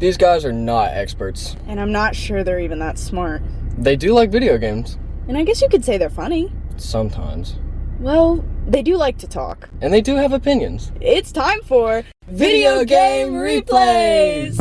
These guys are not experts. And I'm not sure they're even that smart. They do like video games. And I guess you could say they're funny. Sometimes. Well, they do like to talk. And they do have opinions. It's time for Video Game Replays!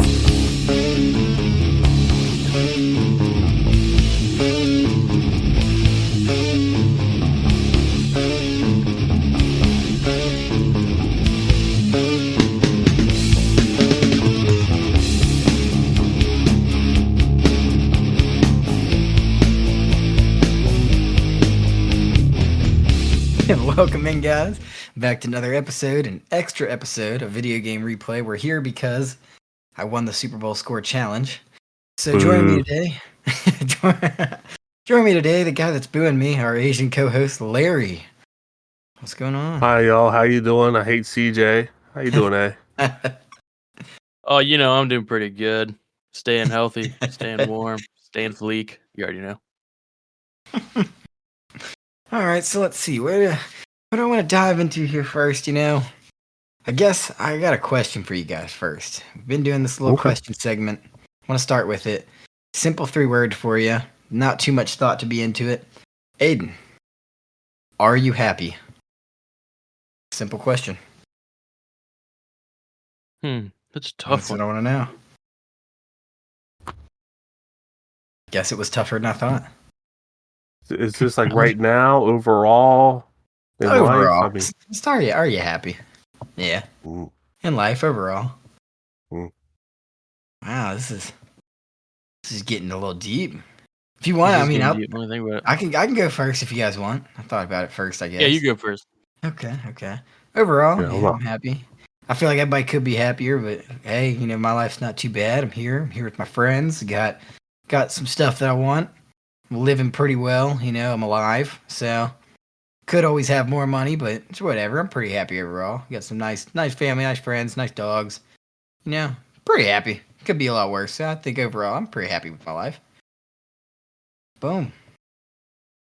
And welcome in, guys, back to another episode, an extra episode of Video Game Replay. We're here because I won the Super Bowl score challenge. So join me today, the guy that's booing me, our Asian co-host, Larry. What's going on? Hi, y'all. How you doing? I hate CJ. How you doing, eh? Oh, I'm doing pretty good. Staying healthy, staying warm, staying fleek. You already know. All right, so let's see. What do I want to dive into here first, I guess I got a question for you guys first. We've been doing this little question segment. I want to start with it. Simple 3-word for you. Not too much thought to be into it. Aiden, are you happy? Simple question. That's a tough That's one. what I want to know. Guess it was tougher than I thought. Is this like right now, overall? Overall, Life? are you happy? Yeah. Mm. In life, overall. Mm. Wow, this is getting a little deep. If you want, I can go first if you guys want. I thought about it first, I guess. Yeah, you go first. Okay. Overall, Yeah, I'm happy. I feel like everybody could be happier, but hey, my life's not too bad. I'm here with my friends. Got some stuff that I want. I'm living pretty well, I'm alive. So could always have more money, but it's whatever. I'm pretty happy overall. Got some nice family, nice friends, nice dogs. Pretty happy. Could be a lot worse. So I think overall I'm pretty happy with my life. Boom.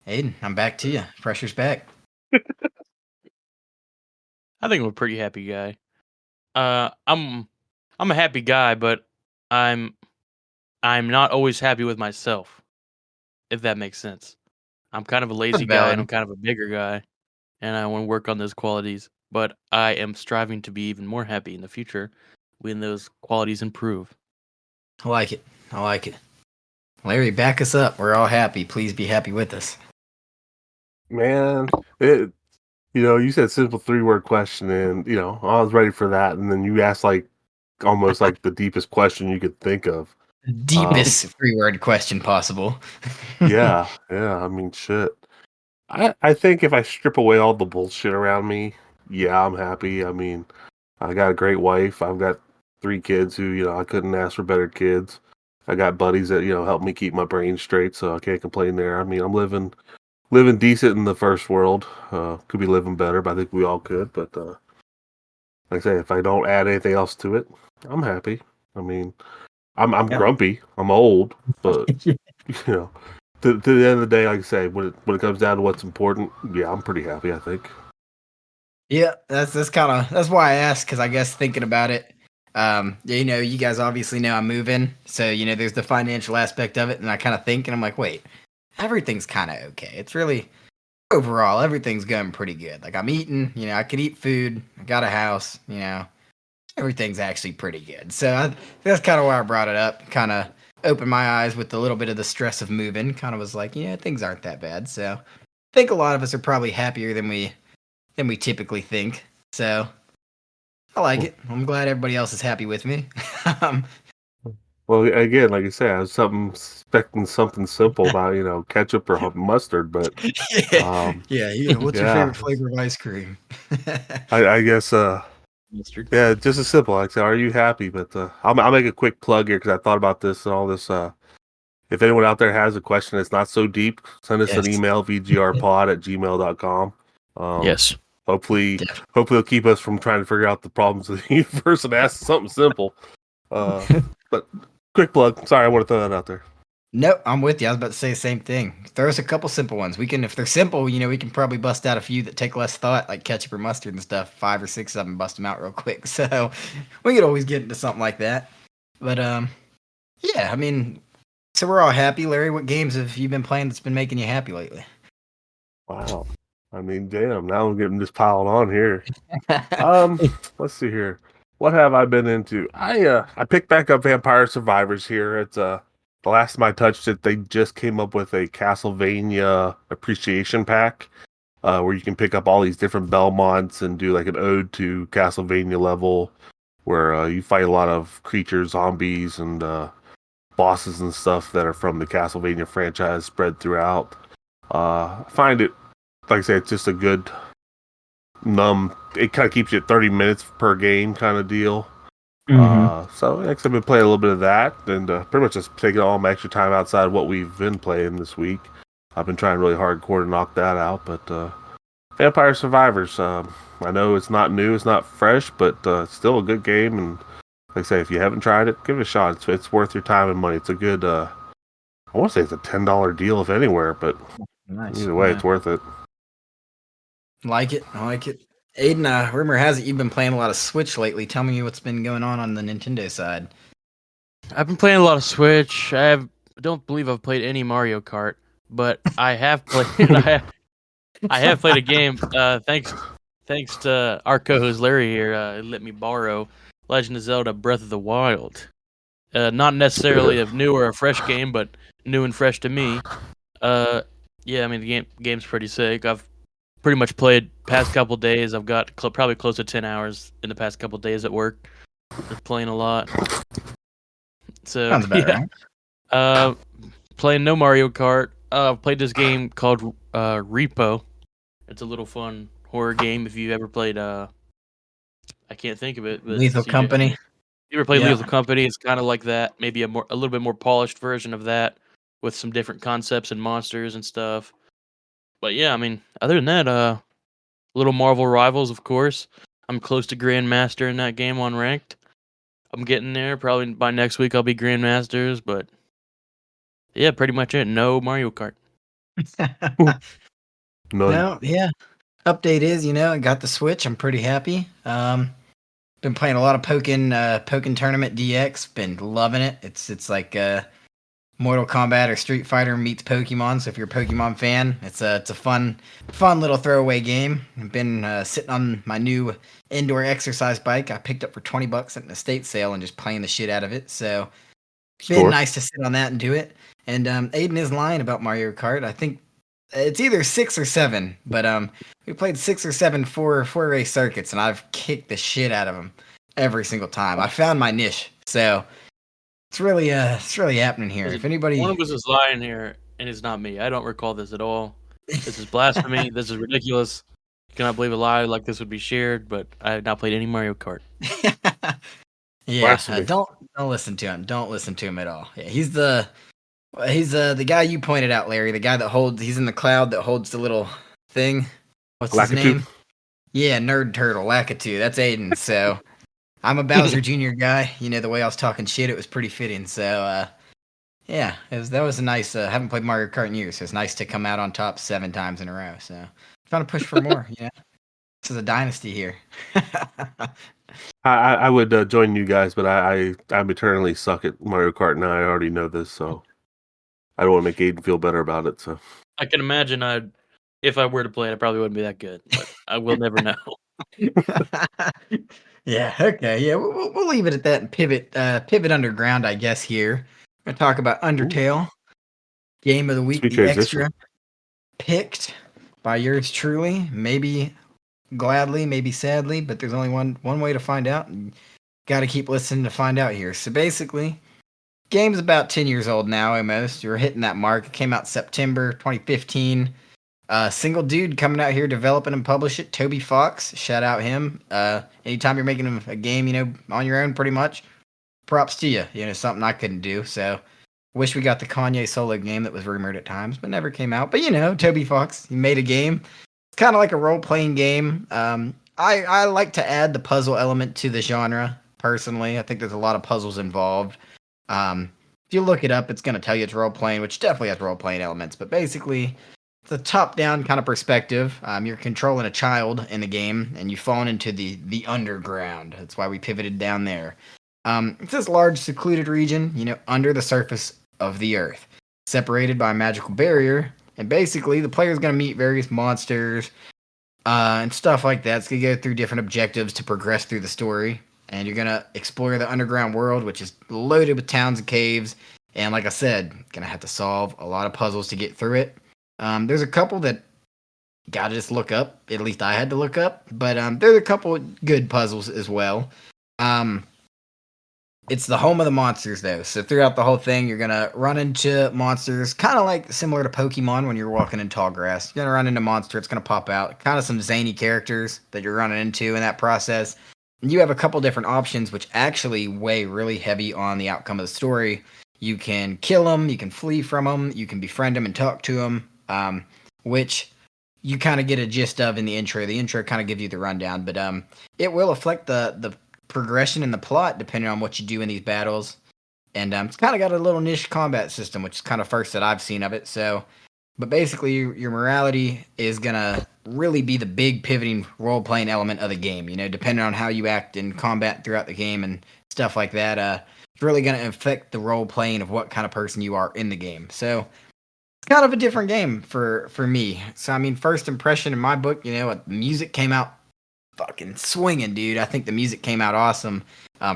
Aiden, I'm back to you. Pressure's back. I think I'm a pretty happy guy. I'm a happy guy, but I'm not always happy with myself, if that makes sense. I'm kind of a lazy guy and I'm kind of a bigger guy, and I want to work on those qualities, but I am striving to be even more happy in the future when those qualities improve. I like it. Larry, back us up. We're all happy. Please be happy with us. Man, you said simple 3-word question, and I was ready for that, and then you asked almost like the deepest question you could think of. Deepest 3-word question possible. Yeah. I mean, shit. I think if I strip away all the bullshit around me, yeah, I'm happy. I mean, I got a great wife. I've got 3 kids who, I couldn't ask for better kids. I got buddies that, help me keep my brain straight, so I can't complain there. I mean, I'm living decent in the first world. Could be living better, but I think we all could. But like I say, if I don't add anything else to it, I'm happy. I mean, I'm grumpy. I'm old, but to the end of the day, like I say, when it comes down to what's important, yeah, I'm pretty happy, I think. Yeah, that's why I asked, because I guess thinking about it, you guys obviously know I'm moving, so there's the financial aspect of it, and I kind of think, and I'm like, wait, everything's kind of okay. It's really overall everything's going pretty good. Like I'm eating, I can eat food, I got a house, everything's actually pretty good. So that's kind of why I brought it up. Kind of opened my eyes with a little bit of the stress of moving. Kind of was like, things aren't that bad. So I think a lot of us are probably happier than we typically think. So I like it. I'm glad everybody else is happy with me. Well, again, like I say, I was expecting something simple about ketchup or mustard, but What's your favorite flavor of ice cream? I guess Mustard. yeah, just as simple. Like I say, are you happy? But I'll make a quick plug here because I thought about this and all this. If anyone out there has a question that's not so deep, send us an email, vgrpod@gmail.com. Yes. Hopefully it'll keep us from trying to figure out the problems of the universe and ask something simple. But quick plug. Sorry, I want to throw that out there. Nope, I'm with you. I was about to say the same thing. Throw us a couple simple ones. We can, if they're simple, we can probably bust out a few that take less thought, like ketchup or mustard and stuff. 5 or 6 of them, bust them out real quick. So we could always get into something like that. But yeah, I mean, so we're all happy. Larry, what games have you been playing that's been making you happy lately? Wow. I mean, damn. Now I'm getting just piled on here. Let's see here. What have I been into? I picked back up Vampire Survivors here. It's the last time I touched it, they just came up with a Castlevania appreciation pack, where you can pick up all these different Belmonts and do like an ode to Castlevania level, where you fight a lot of creatures, zombies, and bosses and stuff that are from the Castlevania franchise spread throughout. I find it, like I said, it's just a good it kind of keeps you at 30 minutes per game kind of deal. So next I've been playing a little bit of that, and pretty much just taking all my extra time outside what we've been playing this week. I've been trying really hardcore to knock that out, but Vampire Survivors, I know it's not new, it's not fresh, but it's still a good game, and like I say, if you haven't tried it, give it a shot. It's worth your time and money. It's a good, I want to say it's a $10 deal if anywhere, but Nice. either way, it's worth it. Like it. I like it. Aiden, rumor has it you've been playing a lot of Switch lately. Tell me what's been going on the Nintendo side. I've been playing a lot of Switch. I don't believe I've played any Mario Kart, but I have played. I have played a game. Thanks to our co-host Larry here. Let me borrow Legend of Zelda: Breath of the Wild. Not necessarily a new or a fresh game, but new and fresh to me. Yeah, I mean the game's pretty sick. I've pretty much played past couple days. I've got probably close to 10 hours in the past couple days at work. Just playing a lot. So Sounds about yeah. right. Playing no Mario Kart. Played this game called Repo. It's a little fun horror game. If you ever played, I can't think of it. But Lethal CJ, Company. you ever played Yeah. Lethal Company? It's kind of like that. Maybe a little bit more polished version of that, with some different concepts and monsters and stuff. But yeah, I mean, other than that, little Marvel Rivals, of course. I'm close to Grandmaster in that game on ranked. I'm getting there. Probably by next week I'll be Grandmasters, but yeah, pretty much it. No Mario Kart. None. No, yeah. Update is, I got the Switch. I'm pretty happy. Been playing a lot of Pokken Tournament DX. Been loving it. It's like Mortal Kombat or Street Fighter meets Pokemon. So if you're a Pokemon fan, it's a fun little throwaway game. I've been sitting on my new indoor exercise bike I picked up for $20 at an estate sale and just playing the shit out of it. So it's been nice to sit on that and do it. And Aiden is lying about Mario Kart. I think it's either 6 or 7, but we played 6 or 7 four race circuits, and I've kicked the shit out of them every single time. I found my niche, so it's really happening here. If anybody, one of us is lying here, and it's not me. I don't recall this at all. This is blasphemy. This is ridiculous. Cannot believe a lie like this would be shared. But I have not played any Mario Kart. yeah, don't listen to him. Don't listen to him at all. Yeah, he's the guy you pointed out, Larry. The guy that he's in the cloud that holds the little thing. What's his name? Yeah, Nerd Turtle, Lakitu. That's Aiden. So I'm a Bowser Jr. guy. The way I was talking shit, it was pretty fitting. So yeah, that was a nice. I haven't played Mario Kart in years, so it's nice to come out on top 7 times in a row. So trying to push for more. This is a dynasty here. I would join you guys, but I'm eternally suck at Mario Kart now. I already know this, so I don't want to make Aiden feel better about it. So I can imagine if I were to play it, I probably wouldn't be that good. But I will never know. Yeah. Okay. Yeah. We'll leave it at that and pivot underground, I guess. Here, I'm gonna talk about Undertale, Game of the Week, the extra picked by yours truly. Maybe gladly, maybe sadly, but there's only one way to find out. And got to keep listening to find out here. So basically, game's about 10 years old now, almost. You're hitting that mark. It came out September 2015. Single dude coming out here developing and publish it. Toby Fox, shout out him. Anytime you're making a game, on your own, pretty much, props to you. Something I couldn't do. So, wish we got the Kanye solo game that was rumored at times, but never came out. But Toby Fox, he made a game. It's kind of like a role-playing game. I like to add the puzzle element to the genre. Personally, I think there's a lot of puzzles involved. If you look it up, it's going to tell you it's role-playing, which definitely has role-playing elements. But basically, it's a top-down kind of perspective. You're controlling a child in the game, and you've fallen into the underground. That's why we pivoted down there. It's this large secluded region, under the surface of the earth, separated by a magical barrier. And basically, the player's going to meet various monsters and stuff like that. It's going to go through different objectives to progress through the story. And you're going to explore the underground world, which is loaded with towns and caves. And like I said, going to have to solve a lot of puzzles to get through it. There's a couple that gotta just look up. At least I had to look up. But there's a couple good puzzles as well. It's the home of the monsters, though. So throughout the whole thing, you're gonna run into monsters, kind of like similar to Pokemon when you're walking in tall grass. You're gonna run into a monster, it's gonna pop out. Kind of some zany characters that you're running into in that process. And you have a couple different options, which actually weigh really heavy on the outcome of the story. You can kill them, you can flee from them, you can befriend them and talk to them, which you kind of get a gist of in the intro. The intro kind of gives you the rundown, but it will affect the progression in the plot depending on what you do in these battles. And it's kind of got a little niche combat system, which is kind of first that I've seen of it. So, but basically, your morality is gonna really be the big pivoting role playing element of the game. Depending on how you act in combat throughout the game and stuff like that, it's really gonna affect the role playing of what kind of person you are in the game. So it's kind of a different game for me. So I mean, first impression in my book, the music came out fucking swinging, dude. I think the music came out awesome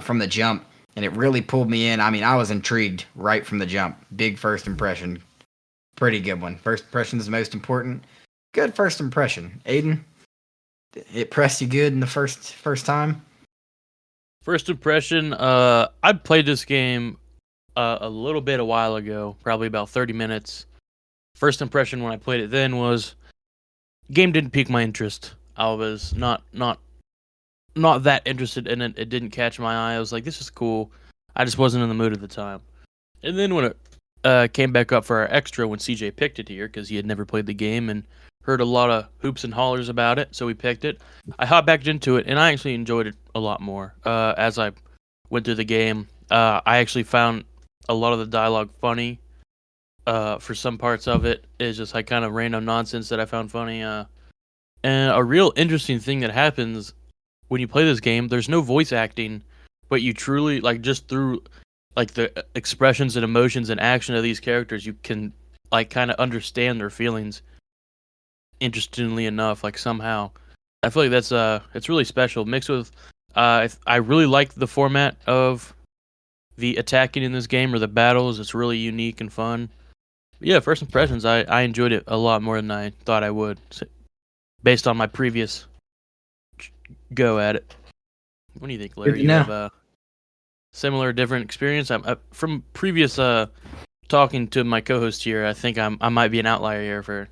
from the jump, and it really pulled me in. I mean, I was intrigued right from the jump. Big first impression. Pretty good one. First impression is the most important. Good first impression. Aiden, it pressed you good in the first time? First impression, I played this game a little bit a while ago, probably about 30 minutes. First impression when I played it then was, game didn't pique my interest. I was not that interested in it. It didn't catch my eye. I was like, this is cool. I just wasn't in the mood at the time. And then when it came back up for our extra, when CJ picked it here, because he had never played the game and heard a lot of hoops and hollers about it, so we picked it. I hopped back into it, and I actually enjoyed it a lot more. As I went through the game, I actually found a lot of the dialogue funny. For some parts of it is just like kind of random nonsense that I found funny. And a real interesting thing that happens when you play this game, there's no voice acting, but you truly, like, just through like the expressions and emotions and action of these characters, you can like kind of understand their feelings. Interestingly enough, like somehow, I feel like that's it's really special. Mixed with, I really like the format of the attacking in this game or the battles. It's really unique and fun. But yeah, first impressions, I enjoyed it a lot more than I thought I would, based on my previous go at it. What do you think, Larry? You have a similar, different experience? From previous talking to my co-host here, I think I might be an outlier here for.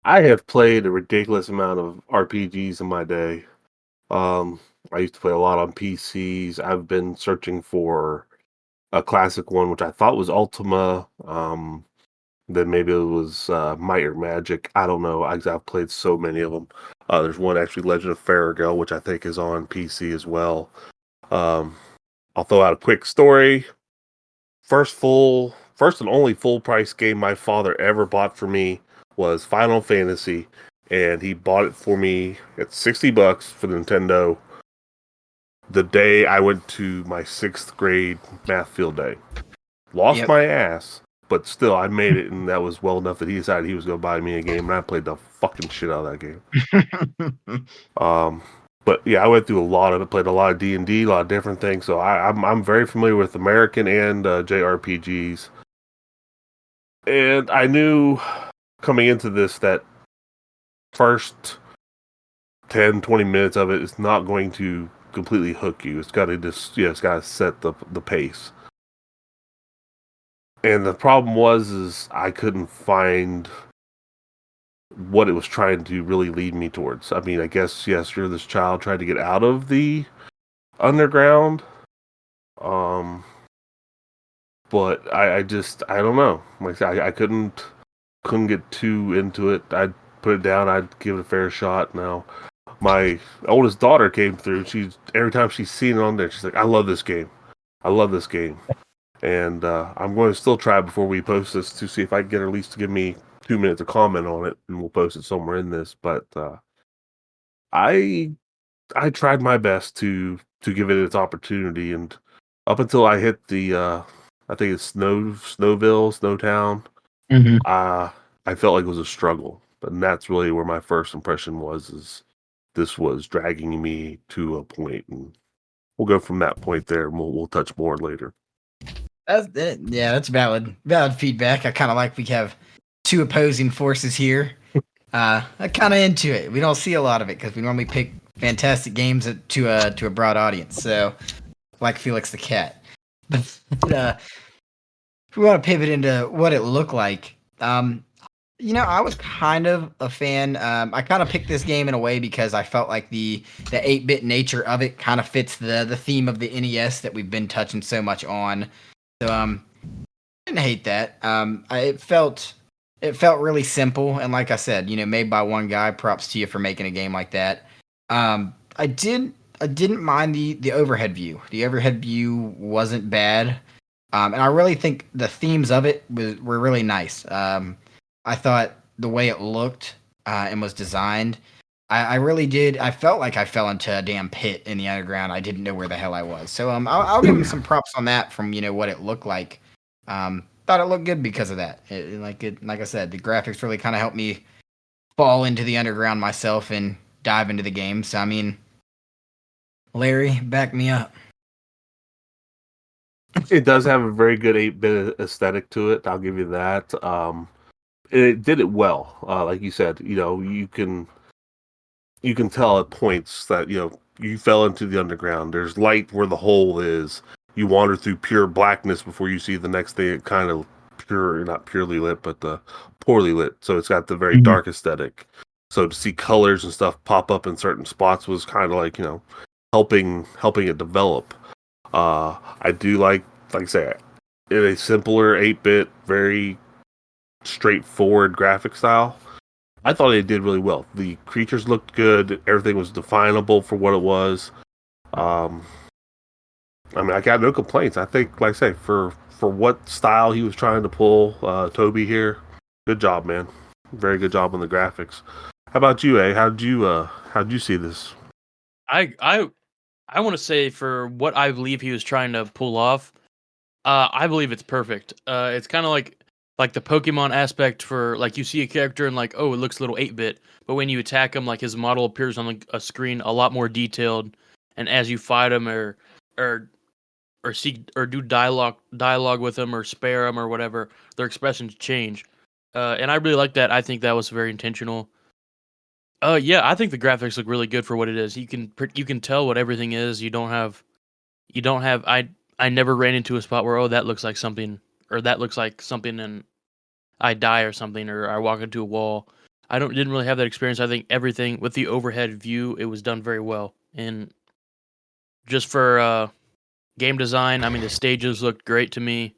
I have played a ridiculous amount of RPGs in my day. I used to play a lot on PCs. I've been searching for a classic one, which I thought was Ultima. Then maybe it was Might or Magic. I don't know. I've played so many of them. There's one actually, Legend of Farragal, which I think is on PC as well. I'll throw out a quick story. First and only full price game my father ever bought for me was Final Fantasy, and he bought it for me at $60 for the Nintendo the day I went to my 6th grade math field day. Lost my ass, but still I made it, and that was well enough that he decided he was going to buy me a game, and I played the fucking shit out of that game. But yeah, I went through a lot of it, played a lot of D&D, a lot of different things, so I'm very familiar with American and JRPGs. And I knew coming into this that first 10, 20 minutes of it is not going to completely hook you. It's got to it's got to set the pace. And the problem is I couldn't find what it was trying to really lead me towards. I mean, I guess, yes, you're this child trying to get out of the underground. But I don't know. Like I couldn't get too into it. I'd put it down. I'd give it a fair shot. Now, my oldest daughter came through. Every time she's seen it on there, she's like, "I love this game. I love this game." And I'm going to still try before we post this to see if I can get her at least to give me 2 minutes to comment on it, and we'll post it somewhere in this. But I I tried my best to give it its opportunity, and up until I hit the I think it's Snowtown, Mm-hmm. uh, I felt like it was a struggle, and that's really where my first impression was. Is this was dragging me to a point, and we'll go from that point there, and we'll touch more later. Yeah, that's valid feedback. I kind of like we have two opposing forces here. I'm kind of into it. We don't see a lot of it because we normally pick fantastic games to a broad audience. So, like Felix the Cat. But if we want to pivot into what it looked like, I was kind of a fan. I kind of picked this game in a way because I felt like the 8-bit nature of it kind of fits the theme of the NES that we've been touching so much on. So I didn't hate that. It felt really simple, and like I said, made by one guy. Props to you for making a game like that. I didn't mind the overhead view. The overhead view wasn't bad, and I really think the themes of it were really nice. I thought the way it looked and was designed, I really did. I felt like I fell into a damn pit in the underground. I didn't know where the hell I was. So I'll give him some props on that from what it looked like. Thought it looked good because of that. Like I said, the graphics really kind of helped me fall into the underground myself and dive into the game. So I mean, Larry, back me up. It does have a very good 8-bit aesthetic to it. I'll give you that. It did it well. Like you said, you can tell at points that you fell into the underground. There's light where the hole is. You wander through pure blackness before you see the next thing. It kind of not purely lit, but poorly lit. So it's got the very dark aesthetic. So to see colors and stuff pop up in certain spots was kind of like helping it develop. I do like I say, in a simpler 8-bit, very straightforward graphic style. I thought it did really well. The creatures looked good. Everything was definable for what it was. I mean, I got no complaints. I think, like I say, for what style he was trying to pull, Toby here, good job, man. Very good job on the graphics. How about you, A? How'd you see this? I want to say for what I believe he was trying to pull off, I believe it's perfect. It's kind of like the Pokemon aspect for like you see a character and like, oh, it looks a little 8-bit, but when you attack him, like his model appears on like a screen a lot more detailed, and as you fight him or seek or do dialogue with them or spare them or whatever, their expressions change. And I really like that. I think that was very intentional. Yeah, I think the graphics look really good for what it is. You can tell what everything is. You don't have I never ran into a spot where that looks like something or that looks like something and I die or something or I walk into a wall. I didn't really have that experience. I think everything with the overhead view, it was done very well. And just for game design, I mean the stages looked great to me.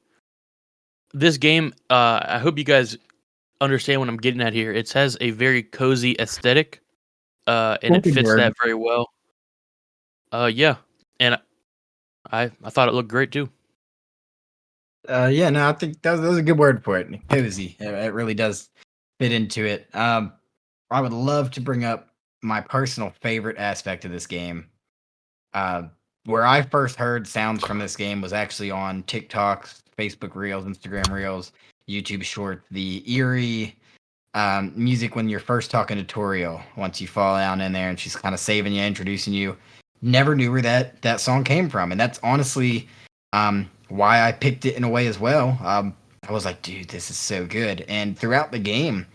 This game, I hope you guys understand what I'm getting at here. It has a very cozy aesthetic, and it Good fits word. that very well. Yeah, and I thought it looked great too. Yeah, no, I think that was a good word for it. Cozy. It really does fit into it. I would love to bring up my personal favorite aspect of this game. Uh, where I first heard sounds from this game was actually on TikTok, Facebook Reels, Instagram Reels, YouTube Short. The eerie music when you're first talking to Toriel, once you fall down in there and she's kind of saving you, introducing you. Never knew where that song came from, and that's honestly why I picked it in a way as well. I was like, dude, this is so good. And throughout the game,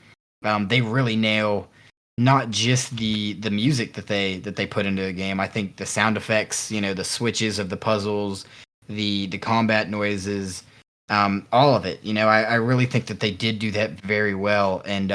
they really nail not just the music that they put into the game. I think the sound effects, the switches of the puzzles, the combat noises, all of it. I really think that they did do that very well. And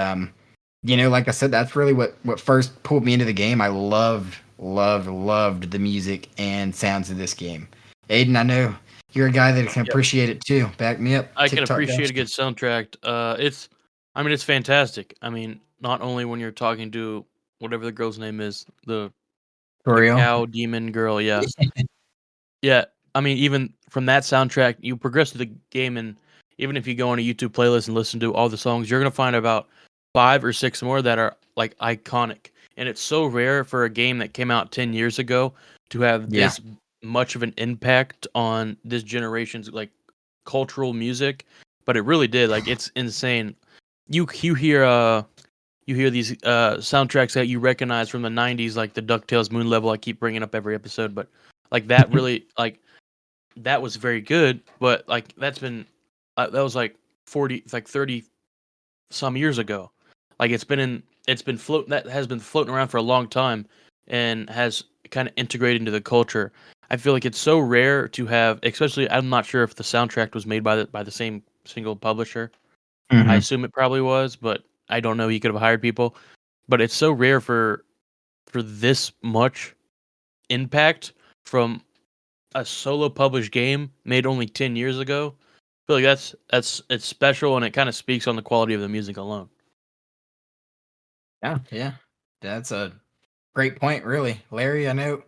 like I said, that's really what first pulled me into the game. I loved the music and sounds of this game. Aiden, I know you're a guy that can Yep. appreciate it too. Back me up. I can TikTok appreciate a guy. good soundtrack. I mean, it's fantastic. I mean, not only when you're talking to whatever the girl's name is, the Toriel. cow demon girl, yeah, yeah. I mean, even from that soundtrack, you progress through the game, and even if you go on a YouTube playlist and listen to all the songs, you're gonna find about 5 or 6 more that are like iconic. and it's so rare for a game that came out 10 years ago to have Yeah. this much of an impact on this generation's like cultural music, but it really did. Like it's insane. You hear these soundtracks that you recognize from the 90s, like the DuckTales Moon Level I keep bringing up every episode, but like that really like that was very good, but like that's been that was like 40 like 30 some years ago. Like it's been floating that has been floating around for a long time and has kind of integrated into the culture. I feel like it's so rare to have, especially I'm not sure if the soundtrack was made by the same single publisher. I Mhm. assume it probably was, but I don't know. He could have hired people, but it's so rare for this much impact from a solo published game made only 10 years ago. I feel like that's it's special, and it kind of speaks on the quality of the music alone. Yeah. That's a great point, really, Larry. I know.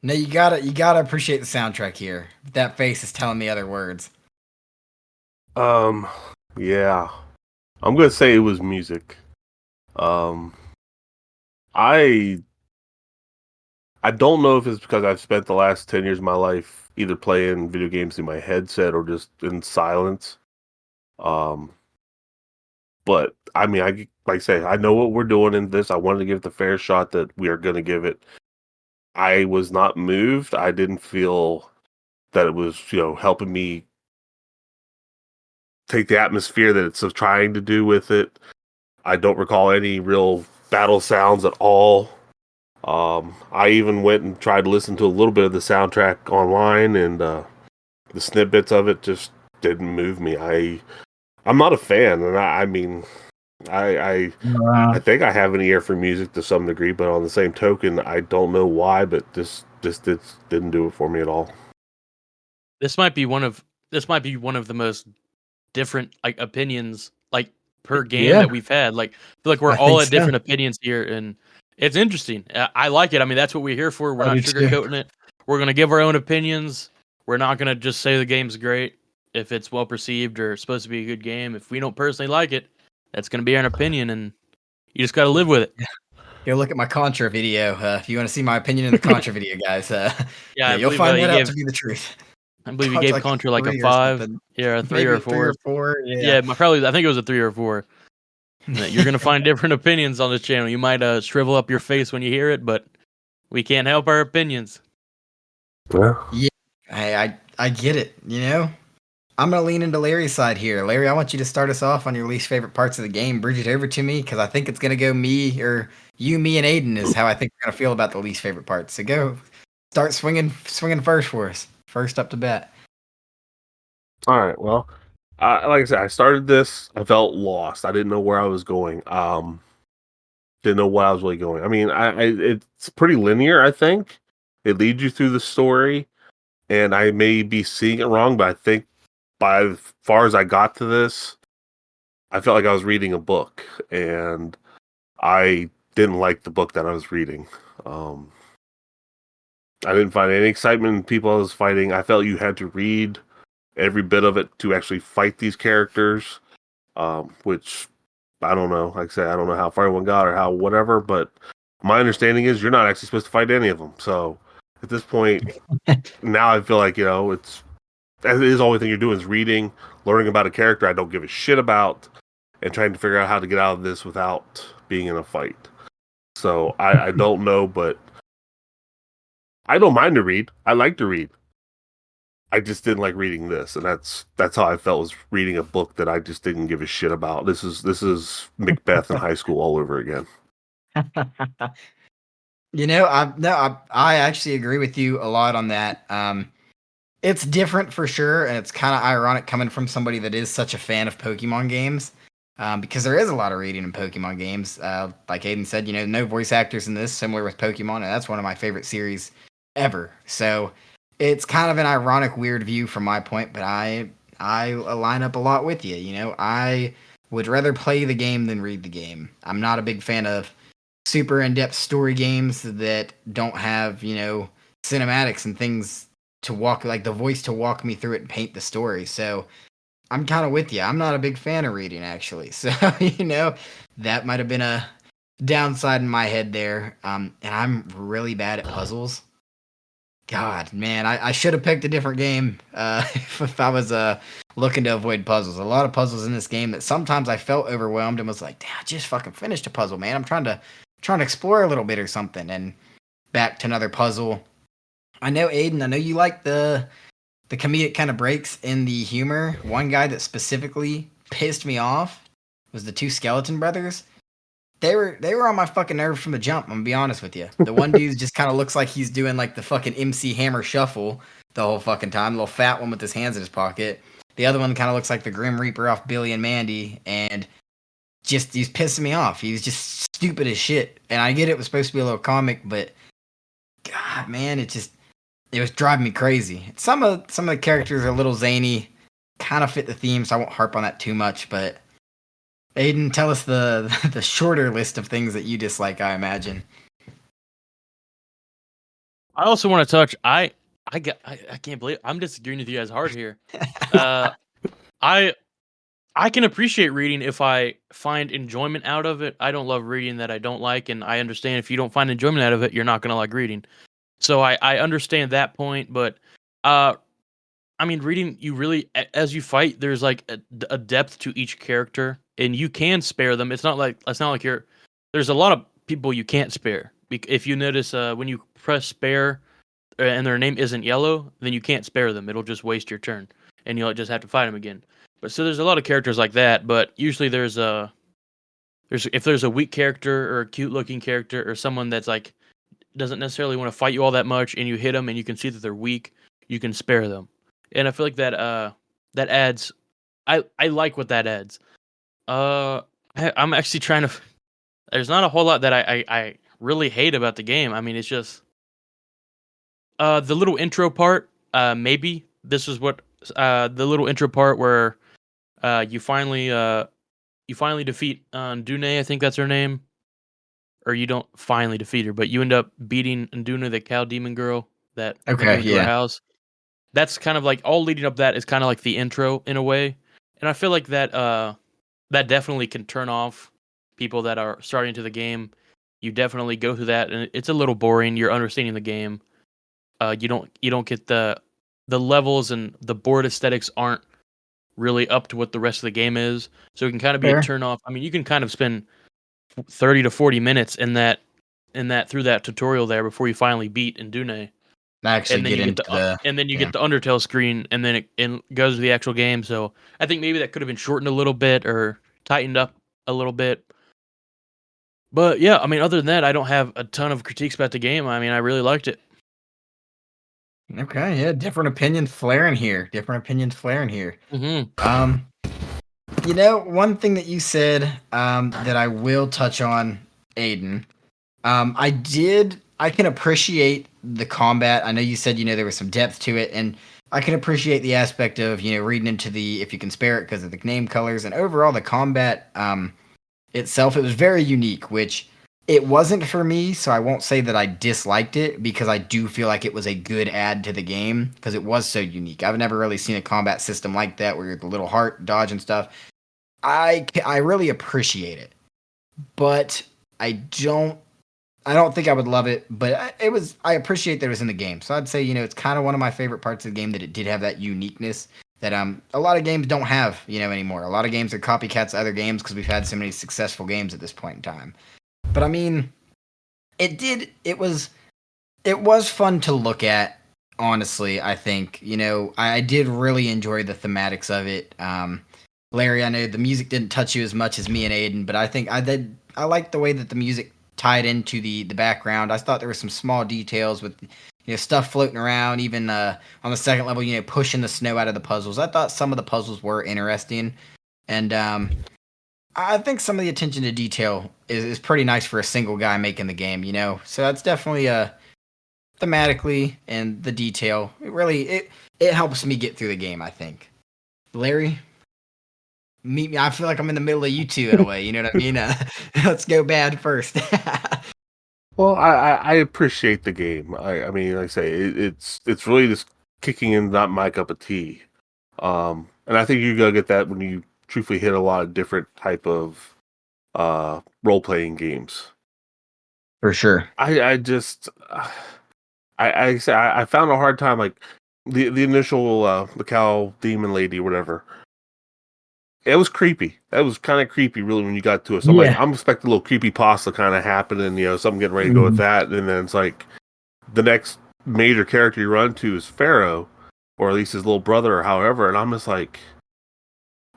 No, you gotta appreciate the soundtrack here. That face is telling me other words. Um, yeah, I'm gonna say it was music. Um, I I don't know if it's because I've spent the last 10 years of my life either playing video games in my headset or just in silence. Um, but I mean, like I say, I know what we're doing in this. I wanted to give it the fair shot that we are going to give it. I was not moved. I didn't feel that it was, helping me take the atmosphere that it's trying to do with it. I don't recall any real battle sounds at all. I even went and tried to listen to a little bit of the soundtrack online, and the snippets of it just didn't move me. I'm not a fan, and I mean, I think I have an ear for music to some degree, but on the same token, I don't know why, but this didn't do it for me at all. This might be one of the most different like opinions like per game Yeah, that we've had. Like I feel like we're I all think at so. different opinions here, and it's interesting. I like it. I mean, that's what we're here for. We're I not do too. sugarcoating it. We're gonna give our own opinions. We're not gonna just say the game's great if it's well perceived or supposed to be a good game. If we don't personally like it, that's gonna be our opinion, and you just gotta live with it. Go look at my Contra video if you want to see my opinion in the Contra video, guys. Yeah, Yeah, I you'll believe find that you out gave to be the truth. you Contra gave like a Contra like a 3 or 5, something, yeah, a 3 maybe or a a 3 or 4. 4. Yeah. Yeah, probably I think it was a 3 or a 4. You're gonna find different opinions on this channel. You might shrivel up your face when you hear it, but we can't help our opinions. Yeah. Yeah, I get it. I'm gonna lean into Larry's side here. Larry, I want you to start us off on your least favorite parts of the game. Bridge it over to me because I think it's gonna go me or you, me, and Aiden is how I think we're gonna feel about the least favorite parts. So go, start swinging first for us. First up to bat. All right. Well, like I said, I started this. I felt lost. I didn't know where I was going. Didn't know what I was really going. I mean, it's pretty linear. I think it leads you through the story, and I may be seeing it wrong, but I think by as far as I got to this, I felt like I was reading a book, and I didn't like the book that I was reading. Um, I didn't find any excitement in people I was fighting. I felt you had to read every bit of it to actually fight these characters, which I don't know. Like I said, I don't know how far anyone got or how whatever, but my understanding is you're not actually supposed to fight any of them. So at this point, now I feel like, it is the only thing you're doing is reading, learning about a character I don't give a shit about, and trying to figure out how to get out of this without being in a fight. So I don't know, but I don't mind to read. I like to read. I just didn't like reading this, and that's how I felt, was reading a book that I just didn't give a shit about. This is Macbeth in high school all over again. I actually agree with you a lot on that. It's different for sure, and it's kind of ironic coming from somebody that is such a fan of Pokemon games, because there is a lot of reading in Pokemon games. Like Aiden said, no voice actors in this, similar with Pokemon, and that's one of my favorite series ever. So it's kind of an ironic, weird view from my point, but I line up a lot with you. I would rather play the game than read the game. I'm not a big fan of super in-depth story games that don't have cinematics and things to walk, like the voice to walk me through it and paint the story. So I'm kind of with you. I'm not a big fan of reading, actually. So that might have been downside in my head there, and I'm really bad at puzzles. God, man, I should have picked a different game if I was looking to avoid puzzles. A lot of puzzles in this game that sometimes I felt overwhelmed and was like, "Damn, I just fucking finished a puzzle, man. I'm trying to explore a little bit or something." And back to another puzzle. I know, Aiden. I know you like the comedic kind of breaks in the humor. One guy that specifically pissed me off was the two skeleton brothers. They were on my fucking nerves from the jump. I'm gonna be honest with you. The one dude just kind of looks like he's doing like the fucking MC Hammer shuffle the whole fucking time. The little fat one with his hands in his pocket. The other one kind of looks like the Grim Reaper off Billy and Mandy, and just he's pissing me off. He's just stupid as shit. And I get it was supposed to be a little comic, but God, man, it was driving me crazy. Some of the characters are a little zany, kind of fit the theme, so I won't harp on that too much, but. Aiden, tell us the shorter list of things that you dislike, I imagine. I also want to touch. I can't believe I'm disagreeing with you guys hard here. I can appreciate reading if I find enjoyment out of it. I don't love reading that I don't like, and I understand if you don't find enjoyment out of it, you're not gonna like reading. So I understand that point, but I mean, reading you really as you fight, there's like a depth to each character, and you can spare them. It's not like you're. There's a lot of people you can't spare. If you notice, when you press spare, and their name isn't yellow, then you can't spare them. It'll just waste your turn, and you'll just have to fight them again. But so there's a lot of characters like that. But usually if there's a weak character or a cute looking character or someone that's like doesn't necessarily want to fight you all that much, and you hit them and you can see that they're weak, you can spare them. And I feel like that adds. I like what that adds. I'm actually trying to. There's not a whole lot that I really hate about the game. I mean, it's just the little intro part. Maybe this is what the little intro part where you finally defeat Dune. I think that's her name. Or you don't finally defeat her, but you end up beating Nduna, the cow demon girl that went Okay, into her yeah. house. That's kind of like all leading up that is kind of like the intro in a way. And I feel like that that definitely can turn off people that are starting to the game. You definitely go through that and it's a little boring. You're understanding the game. You don't get the levels, and the board aesthetics aren't really up to what the rest of the game is. So it can kind of be Fair. a turn off. I mean, you can kind of spend 30 to 40 minutes in that through that tutorial there before you finally beat Ndune. I actually And then get you into get the Undertale screen, and then it goes to the actual game. So I think maybe that could have been shortened a little bit or tightened up a little bit. But yeah, I mean, other than that, I don't have a ton of critiques about the game. I mean, I really liked it. Okay, yeah, different opinions flaring here. Mm-hmm. One thing that you said that I will touch on, Aiden. I can appreciate the combat. I know you said, there was some depth to it, and I can appreciate the aspect of, reading into the, if you can spare it because of the name colors, and overall the combat itself, it was very unique, which it wasn't for me, so I won't say that I disliked it, because I do feel like it was a good add to the game, because it was so unique. I've never really seen a combat system like that, where you're the little heart dodge and stuff. I really appreciate it, but I don't think I would love it, but I appreciate that it was in the game. So I'd say, it's kind of one of my favorite parts of the game, that it did have that uniqueness that a lot of games don't have, anymore. A lot of games are copycats of other games because we've had so many successful games at this point in time. But I mean, it was fun to look at, honestly, I think. I did really enjoy the thematics of it. Larry, I know the music didn't touch you as much as me and Aiden, but I think I liked the way that the music tied into the background. I thought there were some small details with stuff floating around, even on the second level, pushing the snow out of the puzzles. I thought some of the puzzles were interesting, and I think some of the attention to detail is pretty nice for a single guy making the game. So that's definitely thematically, and the detail, it helps me get through the game, I think. Larry, meet me. I feel like I'm in the middle of you two in a way. You know what I mean? Let's go bad first. Well, I appreciate the game. I mean, like I say, it's really just kicking in, not my cup of tea. And I think you're gonna get that when you truthfully hit a lot of different type of role playing games. For sure. I just I found a hard time, like the initial the cow demon lady or whatever. It was creepy. That was kind of creepy, really, when you got to it. So Yeah. I'm expecting a little creepy pasta kind of happening, something getting ready to go with Mhm. that, and then it's like the next major character you run to is Pharaoh, or at least his little brother, or however, and I'm just like,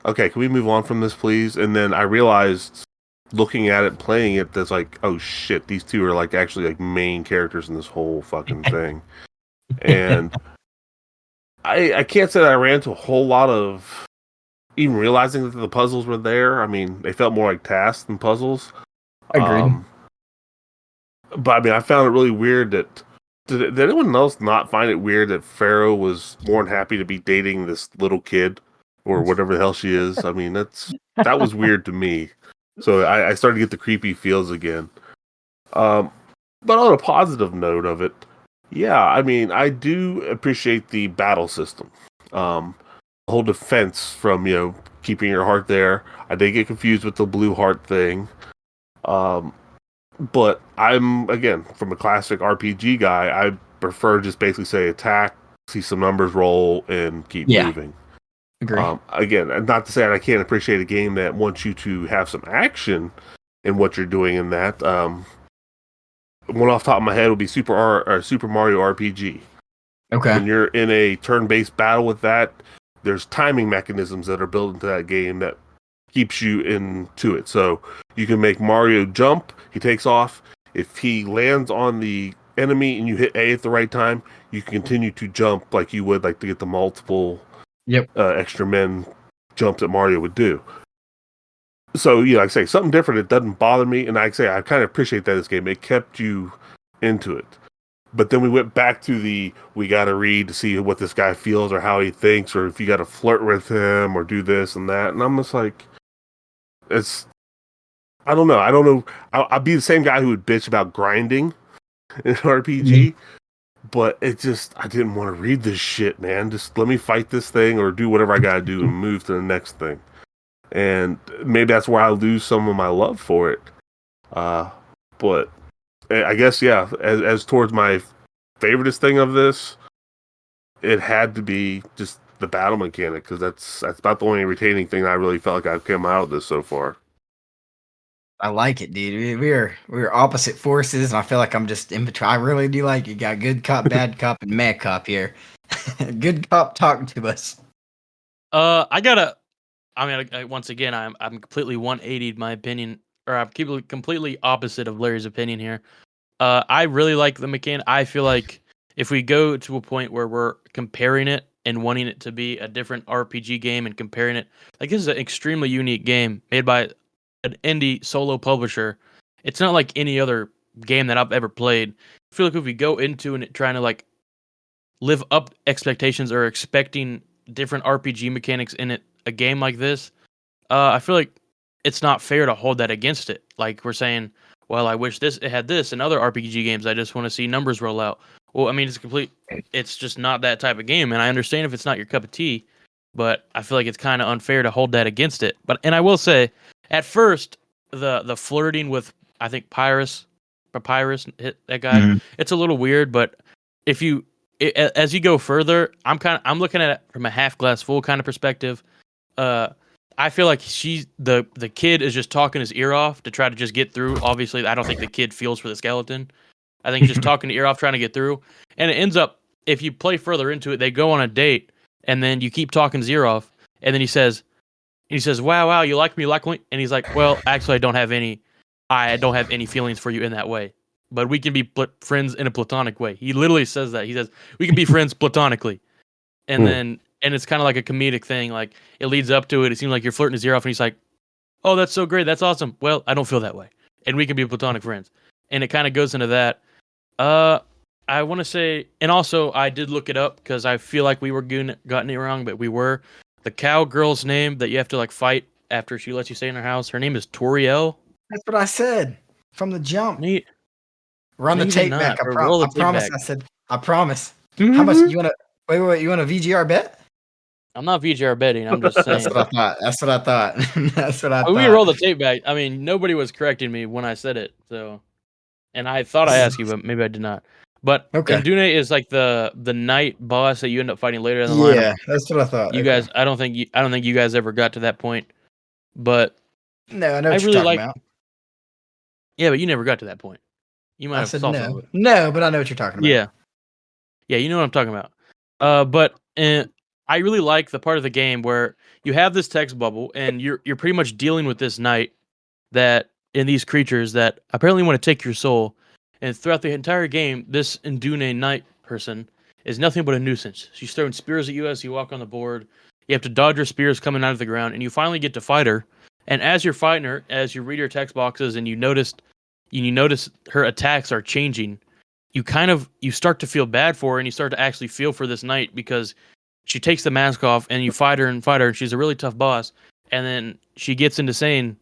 okay, can we move on from this, please? And then I realized, looking at it, playing it, that's like, oh shit, these two are like actually like main characters in this whole fucking thing, and I can't say that I ran into a whole lot of even realizing that the puzzles were there. I mean, they felt more like tasks than puzzles. Agreed. But I mean, I found it really weird that did anyone else not find it weird that Pharaoh was more than happy to be dating this little kid or whatever the hell she is? I mean, that was weird to me. So I started to get the creepy feels again. But on a positive note of it, yeah, I mean, I do appreciate the battle system. The whole defense from, keeping your heart there. I did get confused with the blue heart thing. But I'm, again, from a classic RPG guy, I prefer just basically say attack, see some numbers roll, and keep moving. Agree. Again, not to say that I can't appreciate a game that wants you to have some action in what you're doing in that. One off the top of my head would be Super Mario RPG. Okay. When you're in a turn-based battle with that, there's timing mechanisms that are built into that game that keeps you into it. So you can make Mario jump, he takes off. If he lands on the enemy and you hit A at the right time, you can continue to jump like you would like to get the multiple extra men jumps that Mario would do. So, like I say, something different, it doesn't bother me, and I kind of appreciate that this game. It kept you into it. But then we went back to we got to read to see what this guy feels or how he thinks, or if you got to flirt with him or do this and that. And I'm just like, I don't know. I'll be the same guy who would bitch about grinding in an RPG, but I didn't want to read this shit, man. Just let me fight this thing or do whatever I got to do and move to the next thing. And maybe that's where I lose some of my love for it. But I guess, yeah, as towards my favoriteest thing of this, it had to be just the battle mechanic, because that's about the only retaining thing I really felt like I've come out of this so far. I like it, dude. We're opposite forces, and I feel like I'm just in between. I really do like it. You got good cop, bad cop, and mad cop here. Good cop talking to us. Once again, I'm completely 180'd my opinion, or I'm completely opposite of Larry's opinion here. I really like the mechanic. I feel like if we go to a point where we're comparing it and wanting it to be a different RPG game and comparing it, like, this is an extremely unique game made by an indie solo publisher. It's not like any other game that I've ever played. I feel like if we go into it trying to like live up expectations or expecting different RPG mechanics in a game like this, I feel like it's not fair to hold that against it. Like, we're saying, well, I wish it had this in other RPG games. I just want to see numbers roll out. Well, I mean, it's just not that type of game, and I understand if it's not your cup of tea, but I feel like it's kind of unfair to hold that against it. And I will say, at first, the flirting with, I think, Papyrus hit that guy. Mhm. It's a little weird, but as you go further, I'm looking at it from a half glass full kind of perspective. I feel like the kid is just talking his ear off to try to just get through. Obviously, I don't think the kid feels for the skeleton. I think he's just talking his ear off, trying to get through. And it ends up, if you play further into it, they go on a date, and then you keep talking his ear off, and then he says, wow, you like me, and he's like, well, actually, I don't have any feelings for you in that way, but we can be friends in a platonic way. He literally says that. He says, we can be friends platonically. And it's kind of like a comedic thing. Like, it leads up to it. It seems like you're flirting his ear off, and he's like, oh, that's so great. That's awesome. Well, I don't feel that way. And we can be platonic friends. And it kind of goes into that. I want to say, and also I did look it up because I feel like we were gotten it wrong, but we were. The cowgirl's name that you have to like fight after she lets you stay in her house, her name is Toriel. That's what I said from the jump. Neat. Run the Maybe tape not, back. or roll the I tape promise. back. I said, I promise. How much you want to? Wait. You want a VGR bet? I'm not VGR betting. I'm just saying. That's what I thought. That's what I thought. That's what I thought. We can roll the tape back. I mean, nobody was correcting me when I said it, so and I thought I asked you, but maybe I did not. But Okay. Indune is like the night boss that you end up fighting later in the line. Yeah, that's what I thought. You Okay. guys, I don't think you guys ever got to that point. But No, I know I what you're really talking like. about. Yeah, but you never got to that point. You might I have said saw some of no. it. No, but I know what you're talking about. Yeah, yeah, you know what I'm talking about. But I really like the part of the game where you have this text bubble, and you're pretty much dealing with this knight that and these creatures that apparently want to take your soul. And throughout the entire game, this Indune knight person is nothing but a nuisance. She's throwing spears at you as you walk on the board. You have to dodge her spears coming out of the ground, and you finally get to fight her. And as you're fighting her, as you read her text boxes and you notice her attacks are changing, you start to feel bad for her, and you start to actually feel for this knight because she takes the mask off and you fight her, and she's a really tough boss. And then she gets into saying,